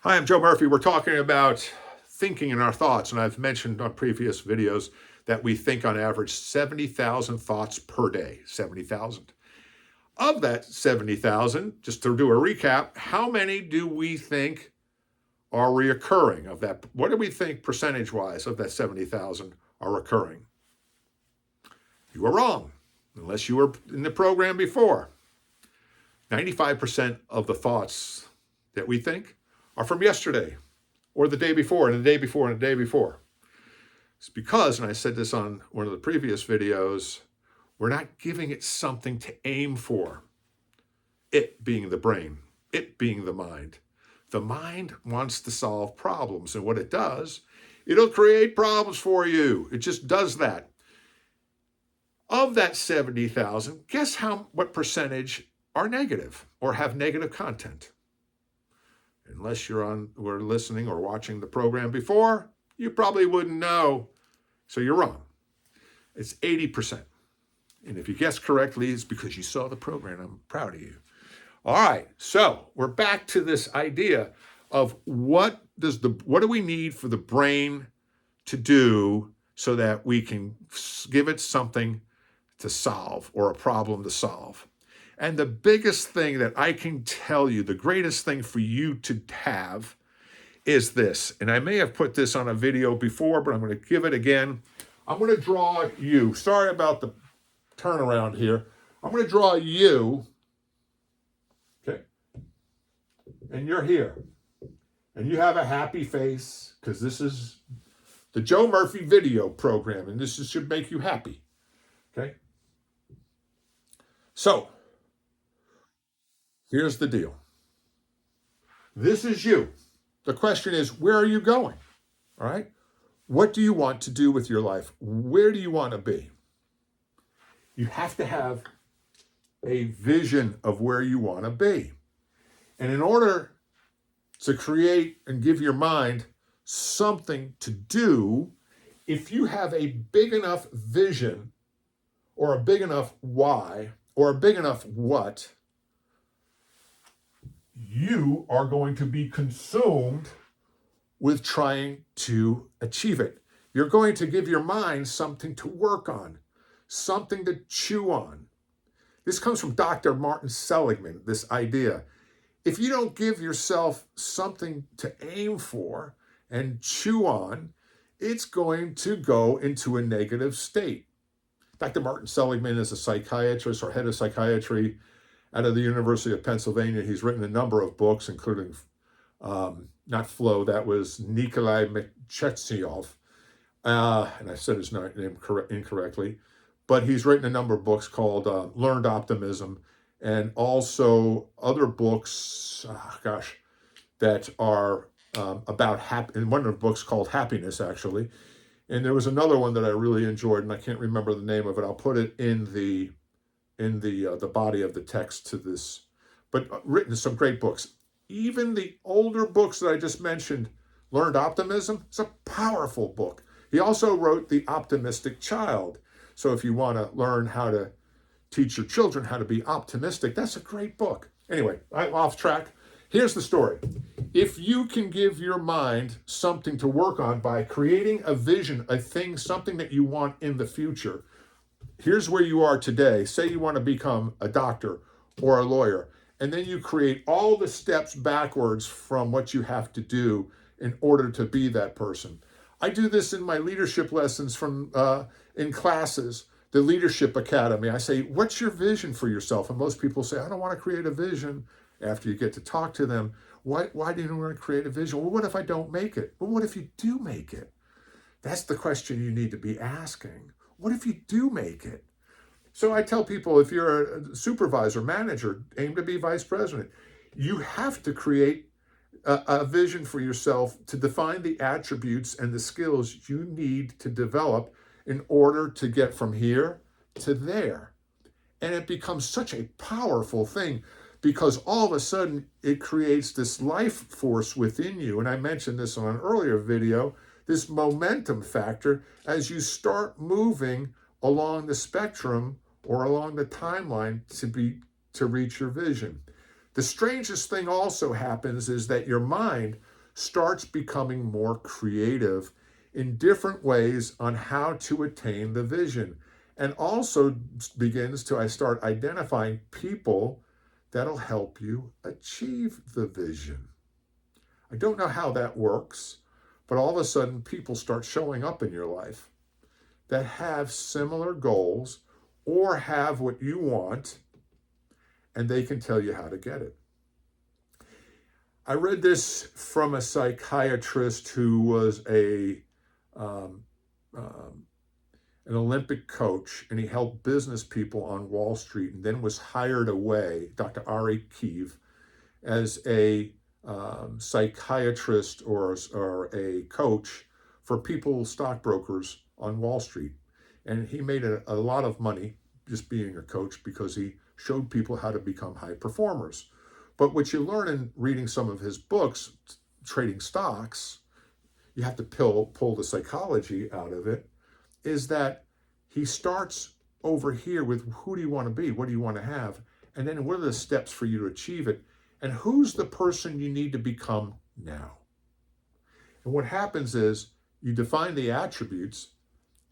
Hi, I'm Joe Murphy. We're talking about thinking in our thoughts, and I've mentioned on previous videos that we think on average 70,000 thoughts per day. 70,000. Of that 70,000, just to do a recap, how many do we think are reoccurring of that? What do we think percentage-wise of that 70,000 are recurring? You are wrong, unless you were in the program before. 95% of the thoughts that we think are from yesterday or the day before and the day before and the day before. It's because, and I said this on one of the previous videos, we're not giving it something to aim for. It being the brain, it being the mind. The mind wants to solve problems, and what it does, it'll create problems for you. It just does that. Of that 70,000, guess what percentage are negative or have negative content? Unless were listening or watching the program before, you probably wouldn't know. So you're wrong. It's 80%. And if you guess correctly, it's because you saw the program. I'm proud of you. All right. So we're back to this idea of what do we need for the brain to do so that we can give it something to solve or a problem to solve. And the biggest thing that I can tell you, the greatest thing for you to have is this. And I may have put this on a video before, but I'm going to give it again. I'm going to draw you. Sorry about the turnaround here. I'm going to draw you. Okay. And you're here. And you have a happy face because this is the Joe Murphy video program. And this should make you happy. Okay. So here's the deal. This is you. The question is, where are you going? All right? What do you want to do with your life? Where do you want to be? You have to have a vision of where you want to be. And in order to create and give your mind something to do, if you have a big enough vision or a big enough why or a big enough what, you are going to be consumed with trying to achieve it. You're going to give your mind something to work on, something to chew on. This comes from Dr. Martin Seligman, this idea. If you don't give yourself something to aim for and chew on, it's going to go into a negative state. Dr. Martin Seligman is a psychiatrist or head of psychiatry out of the University of Pennsylvania. He's written a number of books, including not Flow, that was Nikolai Mechetskyov. And I said his name incorrectly. But he's written a number of books called Learned Optimism, and also other books, that are about happiness. And one of the books called Happiness, actually. And there was another one that I really enjoyed, and I can't remember the name of it. I'll put it in the body of the text to this. But written some great books. Even the older books that I just mentioned, Learned Optimism, it's a powerful book. He also wrote The Optimistic Child. So if you want to learn how to teach your children how to be optimistic, that's a great book. Anyway, I'm off track. Here's the story. If you can give your mind something to work on by creating a vision, a thing, something that you want in the future, here's where you are today. Say you want to become a doctor or a lawyer, and then you create all the steps backwards from what you have to do in order to be that person. I do this in my leadership lessons in classes, the Leadership Academy. I say, what's your vision for yourself? And most people say, I don't want to create a vision. After you get to talk to them, why do you want to create a vision? Well, what if I don't make it? Well, what if you do make it? That's the question you need to be asking. What if you do make it? So I tell people, if you're a supervisor, manager, aim to be vice president. You have to create a vision for yourself to define the attributes and the skills you need to develop in order to get from here to there. And it becomes such a powerful thing because all of a sudden it creates this life force within you. And I mentioned this on an earlier video, this momentum factor as you start moving along the spectrum or along the timeline to reach your vision. The strangest thing also happens is that your mind starts becoming more creative in different ways on how to attain the vision. And also begins to, I start identifying people that'll help you achieve the vision. I don't know how that works, but all of a sudden people start showing up in your life that have similar goals or have what you want, and they can tell you how to get it. I read this from a psychiatrist who was an Olympic coach, and he helped business people on Wall Street, and then was hired away, Dr. Ari Keefe, as a psychiatrist or a coach for people, stockbrokers on Wall Street. And he made a lot of money just being a coach because he showed people how to become high performers. But what you learn in reading some of his books, trading stocks, you have to pull the psychology out of it, is that he starts over here with who do you want to be? What do you want to have? And then what are the steps for you to achieve it? And who's the person you need to become now? And what happens is you define the attributes,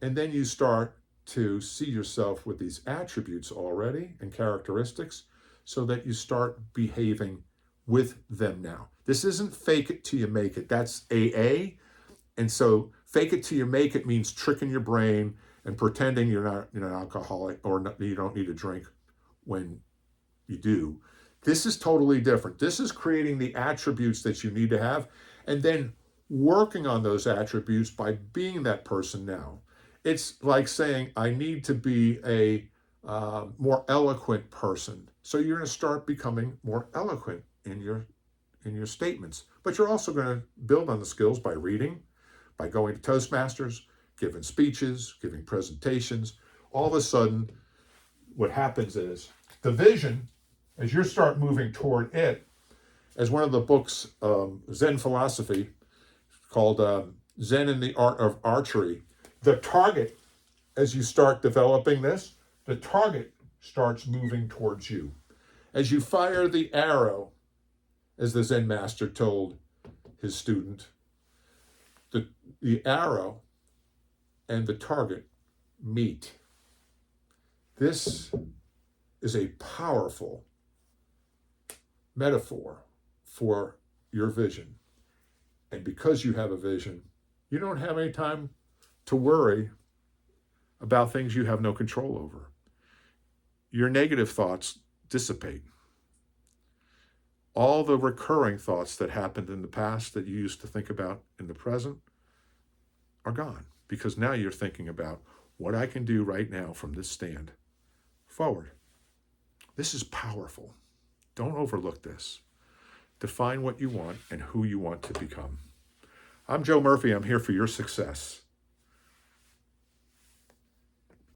and then you start to see yourself with these attributes already and characteristics, so that you start behaving with them now. This isn't fake it till you make it. That's AA. And so fake it till you make it means tricking your brain and pretending you're not an alcoholic or you don't need a drink when you do. This is totally different. This is creating the attributes that you need to have and then working on those attributes by being that person now. It's like saying, I need to be a more eloquent person. So you're going to start becoming more eloquent in your statements. But you're also going to build on the skills by reading, by going to Toastmasters, giving speeches, giving presentations. All of a sudden, what happens is the vision, as you start moving toward it, as one of the books, Zen philosophy, called Zen and the Art of Archery, the target, as you start developing this, the target starts moving towards you. As you fire the arrow, as the Zen master told his student, the arrow and the target meet. This is a powerful metaphor for your vision. And because you have a vision, you don't have any time to worry about things you have no control over. Your negative thoughts dissipate. All the recurring thoughts that happened in the past that you used to think about in the present are gone, because now you're thinking about what I can do right now from this stand forward. This is powerful. Don't overlook this. Define what you want and who you want to become. I'm Joe Murphy. I'm here for your success.